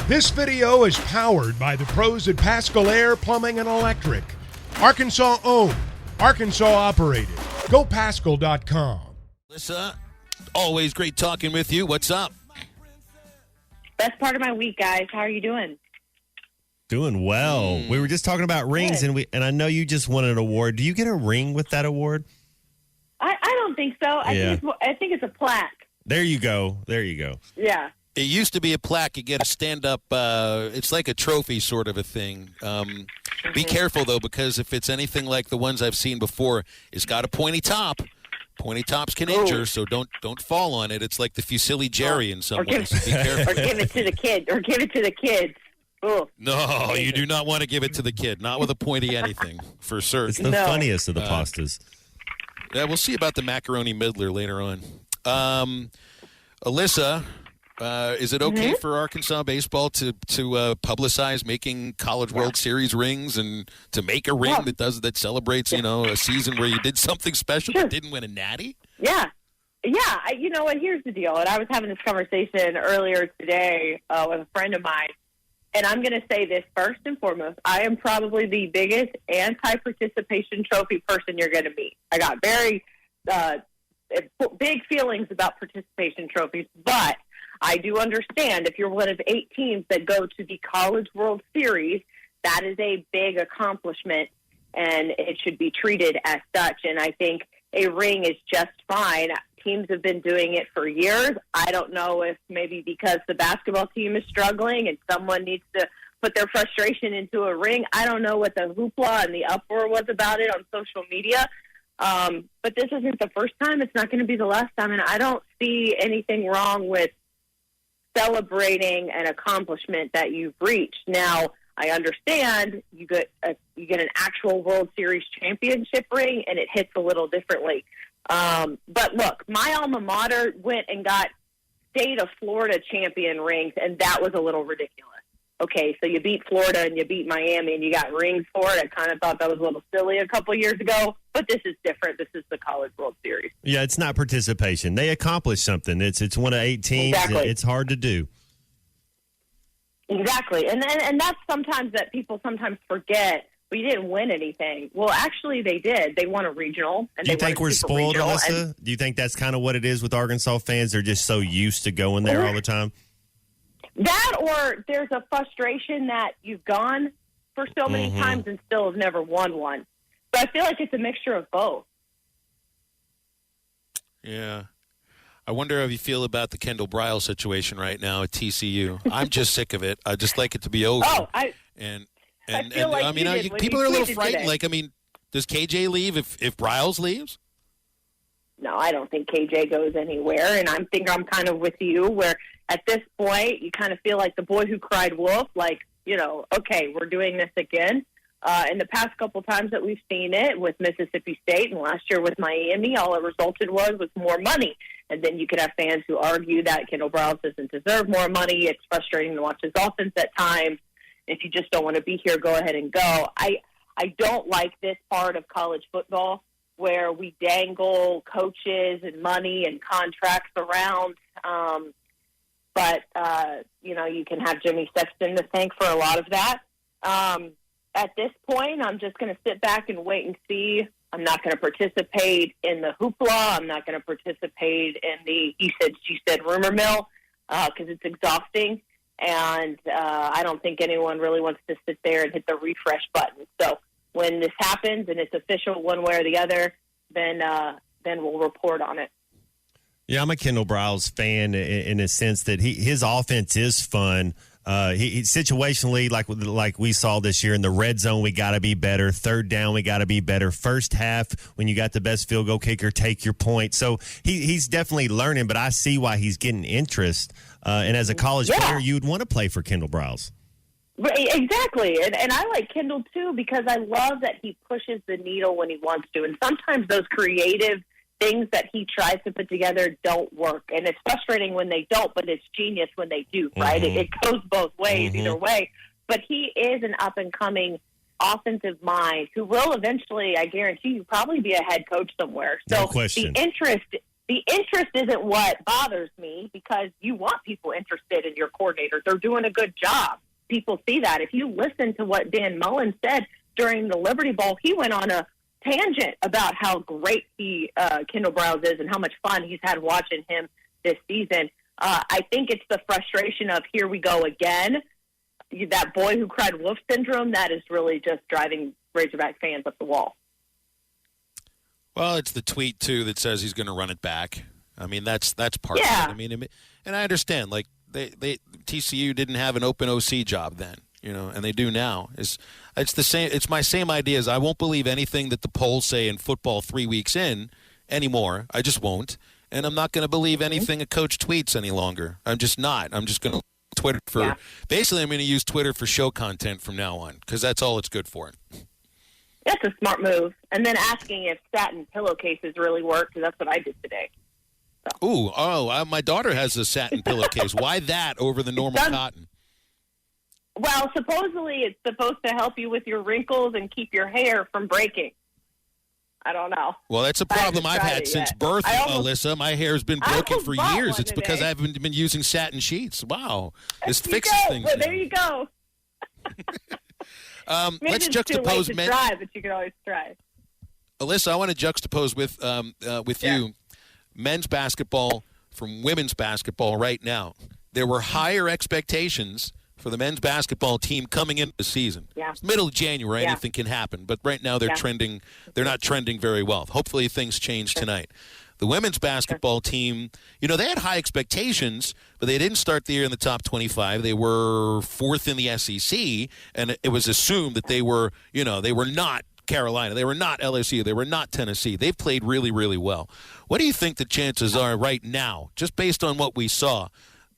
This video is powered by the pros at Pascal Air Plumbing and Electric. Arkansas owned, Arkansas operated. GoPascal.com. Alyssa, always great talking with you. What's up? Best part of my week, guys. How are you doing? Doing well. We were just talking about rings, and I know you just won an award. Do you get a ring with that award? I don't think so. I think it's a plaque. There you go. Yeah. It used to be a plaque. You get a stand-up. It's like a trophy sort of a thing. Be careful, though, because if it's anything like the ones I've seen before, it's got a pointy top. Pointy tops can injure, so don't fall on it. It's like the Fusilli Jerry in some ways. Be careful. Or give it to the kids. Ooh. No, you do not want to give it to the kid. Not with a pointy anything, for certain. It's the funniest of the pastas. Yeah, we'll see about the macaroni middler later on. Alyssa, is it okay for Arkansas baseball to publicize making College World Series rings and to make a ring that celebrates a season where you did something special but didn't win a natty? Yeah. You know what? Here's the deal. And I was having this conversation earlier today with a friend of mine. And I'm going to say this first and foremost. I am probably the biggest anti-participation trophy person you're going to meet. I got very big feelings about participation trophies, but I do understand if you're one of 8 teams that go to the College World Series, that is a big accomplishment, and it should be treated as such. And I think a ring is just fine. Teams have been doing it for years. I don't know if maybe because the basketball team is struggling and someone needs to put their frustration into a ring. I don't know what the hoopla and the uproar was about it on social media. But this isn't the first time. It's not going to be the last time. And I don't see anything wrong with celebrating an accomplishment that you've reached. Now, I understand you get an actual World Series championship ring, and it hits a little differently. But look, my alma mater went and got state of Florida champion rings, and that was a little ridiculous. Okay, so you beat Florida and you beat Miami, and you got rings for it. I kind of thought that was a little silly a couple years ago, but this is different. This is the College World Series. Yeah, it's not participation. They accomplished something. It's one of 8 teams. Exactly. It's hard to do. Exactly, and that's sometimes that people sometimes forget. We didn't win anything. Well, actually, they did. They won a regional. And Do you think we're spoiled, Alyssa? Do you think that's kind of what it is with Arkansas fans? They're just so used to going there all the time? That, or there's a frustration that you've gone for so many times and still have never won one. So I feel like it's a mixture of both. Yeah. I wonder how you feel about the Kendall Briles situation right now at TCU. I'm just sick of it. I just like it to be over. I feel like people are a little frightened. Today. Does KJ leave if Briles leaves? No, I don't think KJ goes anywhere, and I'm kind of with you, where at this point you kind of feel like the boy who cried wolf, okay, we're doing this again. In the past couple times that we've seen it with Mississippi State and last year with Miami, all it resulted was more money. And then you could have fans who argue that Kendall Briles doesn't deserve more money. It's frustrating to watch his offense at times. If you just don't want to be here, go ahead and go. I don't like this part of college football where we dangle coaches and money and contracts around. But you can have Jimmy Sexton to thank for a lot of that. At this point, I'm just going to sit back and wait and see. I'm not going to participate in the hoopla. I'm not going to participate in the he said, she said rumor mill because it's exhausting. And I don't think anyone really wants to sit there and hit the refresh button. So when this happens and it's official one way or the other, then we'll report on it. Yeah, I'm a Kendall Briles fan in a sense that his offense is fun. He situationally, like we saw this year in the red zone, we got to be better. Third down, we got to be better. First half, when you got the best field goal kicker, take your point. So he's definitely learning, but I see why he's getting interest. And as a college player, you'd want to play for Kendall Briles. Exactly. And I like Kendall, too, because I love that he pushes the needle when he wants to. And sometimes those creative things that he tries to put together don't work. And it's frustrating when they don't, but it's genius when they do, right? It goes both ways, either way. But he is an up-and-coming offensive mind who will eventually, I guarantee you, probably be a head coach somewhere. So no question. the interest the interest isn't what bothers me, because you want people interested in your coordinator. They're doing a good job. People see that. If you listen to what Dan Mullen said during the Liberty Bowl, he went on a tangent about how great Kendall Browse is and how much fun he's had watching him this season. I think it's the frustration of, here we go again. That boy who cried wolf syndrome, that is really just driving Razorback fans up the wall. Well, it's the tweet, too, that says he's going to run it back. I mean, that's part of it. I mean, and I understand, like, TCU didn't have an open OC job then, and they do now. It's the same. It's my same idea as I won't believe anything that the polls say in football 3 weeks in anymore. I just won't. And I'm not going to believe anything a coach tweets any longer. I'm just not. I'm just going to Twitter for basically, I'm going to use Twitter for show content from now on, because that's all it's good for. That's a smart move. And then asking if satin pillowcases really work, because that's what I did today. So. My daughter has a satin pillowcase. Why that over the normal cotton? Well, supposedly it's supposed to help you with your wrinkles and keep your hair from breaking. I don't know. Well, that's a problem I've had since birth, Alyssa. My hair's been broken for years. It's because I haven't been using satin sheets. Wow. This fixes things. Well, there you go. Let's juxtapose men. Try, but you can always try. Alyssa, I want to juxtapose with you men's basketball from women's basketball right now. There were higher expectations for the men's basketball team coming into the season. Yeah. It's middle of January, anything can happen. But right now they're trending. They're not trending very well. Hopefully things change tonight. The women's basketball team, they had high expectations, but they didn't start the year in the top 25. They were fourth in the SEC, and it was assumed that they were not Carolina. They were not LSU. They were not Tennessee. They've played really, really well. What do you think the chances are right now, just based on what we saw?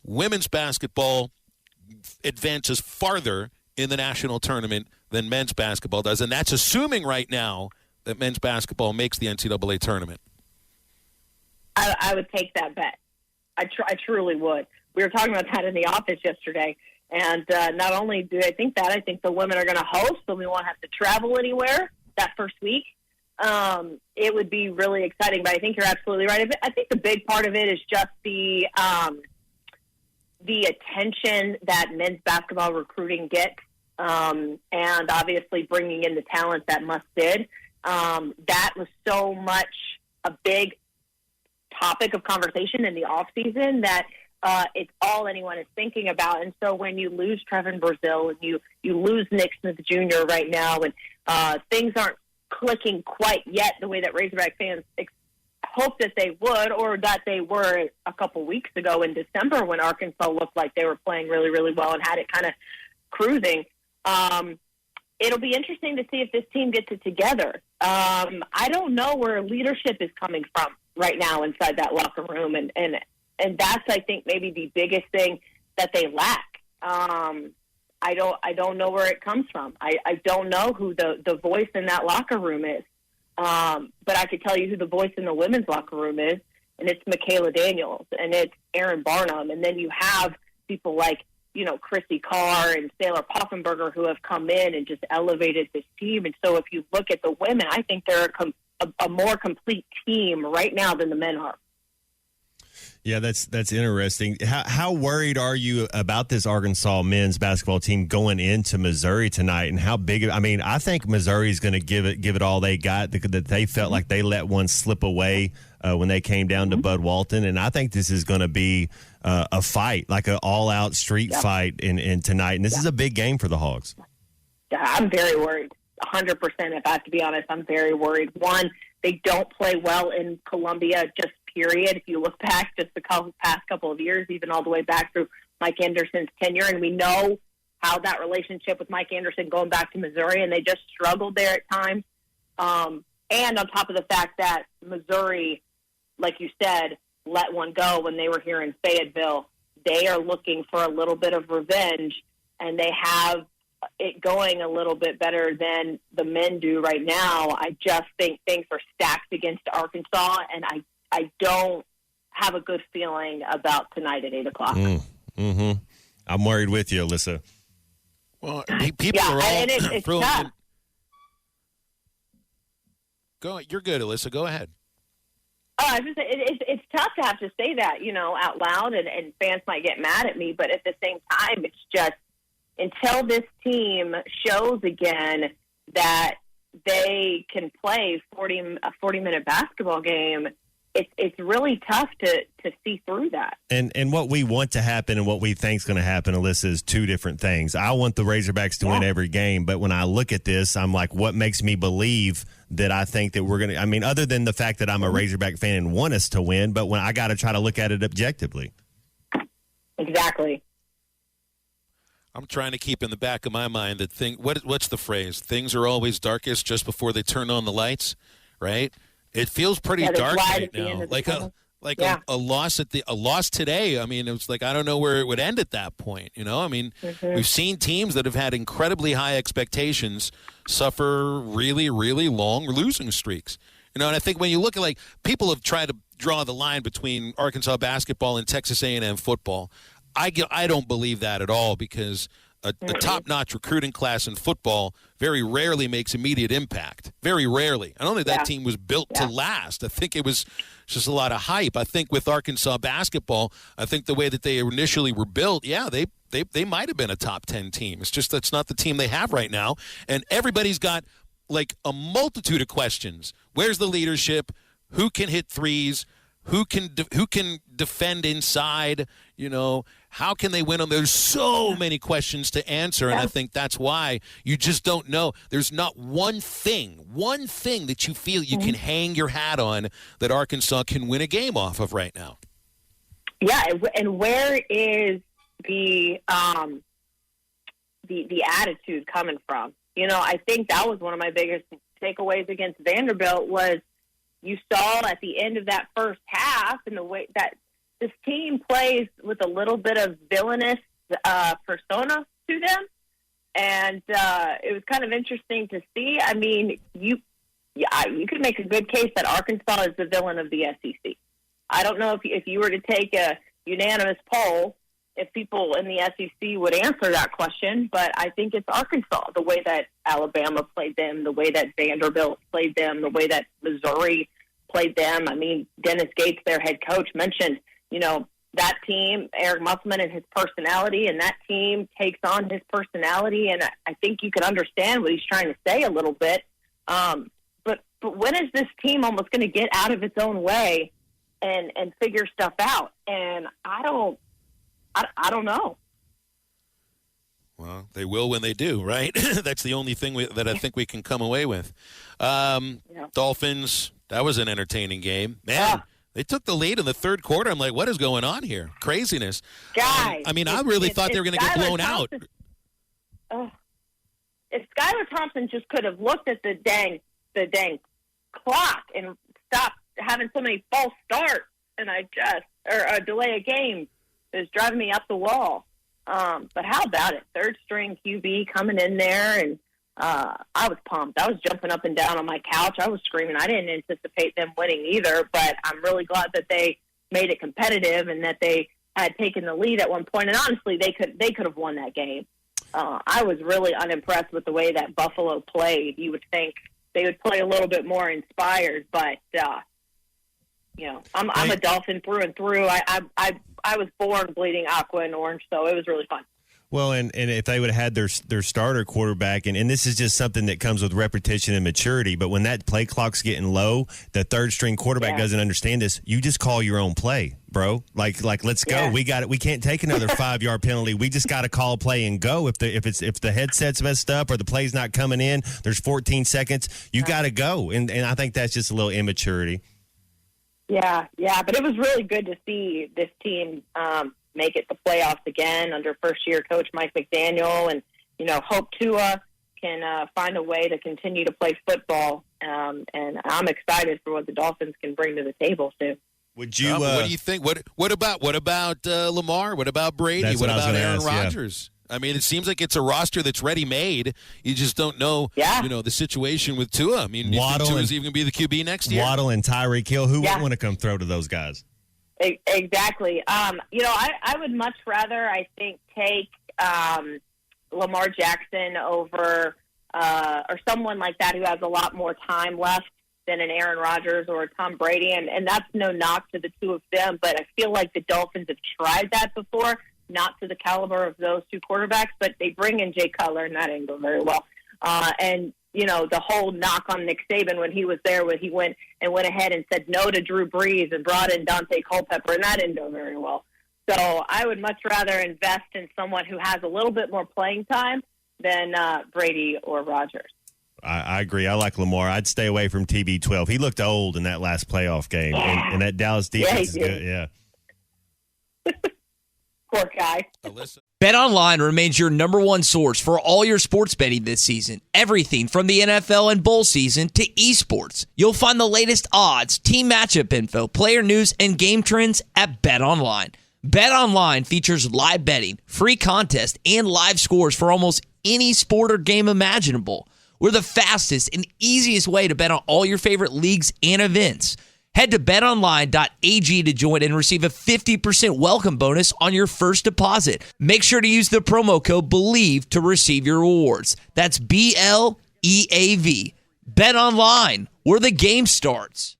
Women's basketball advances farther in the national tournament than men's basketball does, and that's assuming right now that men's basketball makes the NCAA tournament. I would take that bet. I truly would. We were talking about that in the office yesterday, and not only do I think that, I think the women are going to host, so we won't have to travel anywhere that first week. It would be really exciting, but I think you're absolutely right. I think the big part of it is just the attention that men's basketball recruiting gets, and obviously bringing in the talent that Muss did. That was so much a big topic of conversation in the offseason that it's all anyone is thinking about. And so when you lose Trevin Brazil and you lose Nick Smith Jr. right now, and things aren't clicking quite yet the way that Razorback fans hoped that they would, or that they were a couple weeks ago in December when Arkansas looked like they were playing really, really well and had it kind of cruising. It'll be interesting to see if this team gets it together. I don't know where leadership is coming from right now inside that locker room, and that's, I think, maybe the biggest thing that they lack. I don't know where it comes from. I don't know who the voice in that locker room is. But I could tell you who the voice in the women's locker room is, and it's Michaela Daniels, and it's Aaron Barnum, and then you have people like, Chrissy Carr and Sailor Poffenberger who have come in and just elevated this team. And so if you look at the women, I think they're a more complete team right now than the men are. Yeah, that's interesting. How worried are you about this Arkansas men's basketball team going into Missouri tonight, and how big? I think Missouri's going to give it all they got. That they felt like they let one slip away when they came down to Bud Walton, and I think this is going to be a fight, like an all-out street fight in tonight. And this is a big game for the Hogs. I'm very worried. 100%. If I have to be honest, I'm very worried. One, they don't play well in Columbia, just period. If you look back just the past couple of years, even all the way back through Mike Anderson's tenure, and we know how that relationship with Mike Anderson going back to Missouri, and they just struggled there at times. And on top of the fact that Missouri, like you said, let one go when they were here in Fayetteville, they are looking for a little bit of revenge, and they have it going a little bit better than the men do right now. I just think things are stacked against Arkansas, and I don't have a good feeling about tonight at 8 o'clock. I'm worried with you, Alyssa. Well, people are all it's tough. Go. You're good, Alyssa. Go ahead. I was just saying, it's tough to have to say that, out loud, and fans might get mad at me, but at the same time, it's just until this team shows again that they can play a 40-minute basketball game, it's really tough to see through that. And what we want to happen and what we think is going to happen, Alyssa, is two different things. I want the Razorbacks to win every game, but when I look at this, I'm like, what makes me believe that I think that we're going to – I mean, other than the fact that I'm a Razorback fan and want us to win, but when I got to try to look at it objectively. Exactly. I'm trying to keep in the back of my mind that what's the phrase? Things are always darkest just before they turn on the lights, right? It feels pretty dark right now. A loss today. I mean, it was like I don't know where it would end at that point. I mean, we've seen teams that have had incredibly high expectations suffer really, really long losing streaks. And I think when you look at people have tried to draw the line between Arkansas basketball and Texas A&M football. I don't believe that at all because a top-notch recruiting class in football very rarely makes immediate impact. Very rarely. I don't think that team was built to last. I think it was just a lot of hype. I think with Arkansas basketball, I think the way that they initially were built, they might have been a top 10 team. It's just that's not the team they have right now. And everybody's got a multitude of questions. Where's the leadership? Who can hit threes? Who can defend inside? How can they win? There's so many questions to answer, and I think that's why you just don't know. There's not one thing that you feel you can hang your hat on that Arkansas can win a game off of right now. Yeah, and where is the attitude coming from? I think that was one of my biggest takeaways against Vanderbilt was you saw at the end of that first half and the way that this team plays with a little bit of villainous persona to them. And it was kind of interesting to see. I mean, you could make a good case that Arkansas is the villain of the SEC. I don't know if you were to take a unanimous poll, if people in the SEC would answer that question, but I think it's Arkansas, the way that Alabama played them, the way that Vanderbilt played them, the way that Missouri played them. I mean, Dennis Gates, their head coach, mentioned, that team, Eric Musselman and his personality, and that team takes on his personality, and I think you can understand what he's trying to say a little bit. But when is this team almost going to get out of its own way and figure stuff out? And I don't know. Well, they will when they do, right? That's the only thing that I think we can come away with. Dolphins, that was an entertaining game. Man, they took the lead in the third quarter. I'm like, what is going on here? Craziness. Guys. I really thought they were going to get blown out. If Skylar Thompson just could have looked at the dang clock and stopped having so many false starts and or a delay of game, it was driving me up the wall. But how about it? Third string QB coming in there, and I was pumped. I was jumping up and down on my couch. I was screaming. I didn't anticipate them winning either, but I'm really glad that they made it competitive and that they had taken the lead at one point. And honestly, they could have won that game. I was really unimpressed with the way that Buffalo played. You would think they would play a little bit more inspired, but I'm a Dolphin through and through. I was born bleeding aqua and orange, so it was really fun. Well, and if they would have had their starter quarterback, and this is just something that comes with repetition and maturity, but when that play clock's getting low, the third-string quarterback doesn't understand this. You just call your own play, bro. Like let's go. Yeah. We got it. We can't take another 5-yard penalty. We just got to call a play and go. If the headset's messed up or the play's not coming in, there's 14 seconds. You got to go, and I think that's just a little immaturity. Yeah, but it was really good to see this team make it the playoffs again under first-year coach Mike McDaniel, and hope Tua can find a way to continue to play football. And I'm excited for what the Dolphins can bring to the table too. Would you? What do you think? What about Lamar? What about Brady? What about Aaron Rodgers? Yeah. I mean, it seems like it's a roster that's ready-made. You just don't know, the situation with Tua. I mean, Tua's even going to be the QB next year. Waddle and Tyreek Hill, who wouldn't want to come throw to those guys? Exactly. I would much rather, I think, take Lamar Jackson over or someone like that who has a lot more time left than an Aaron Rodgers or a Tom Brady, and that's no knock to the two of them, but I feel like the Dolphins have tried that before, not to the caliber of those two quarterbacks, but they bring in Jay Cutler, and that didn't go very well. And, you know, the whole knock on Nick Saban when he was there, when he went ahead and said no to Drew Brees and brought in Dante Culpepper, and that didn't go very well. So I would much rather invest in someone who has a little bit more playing time than Brady or Rodgers. I agree. I like Lamar. I'd stay away from TB12. He looked old in that last playoff game, and that Dallas defense is good. Yeah. Poor guy. Alyssa. BetOnline remains your number one source for all your sports betting this season. Everything from the NFL and bowl season to esports. You'll find the latest odds, team matchup info, player news, and game trends at BetOnline. BetOnline features live betting, free contests, and live scores for almost any sport or game imaginable. We're the fastest and easiest way to bet on all your favorite leagues and events. Head to betonline.ag to join and receive a 50% welcome bonus on your first deposit. Make sure to use the promo code BELIEVE to receive your rewards. That's BLEAV. Bet Online, where the game starts.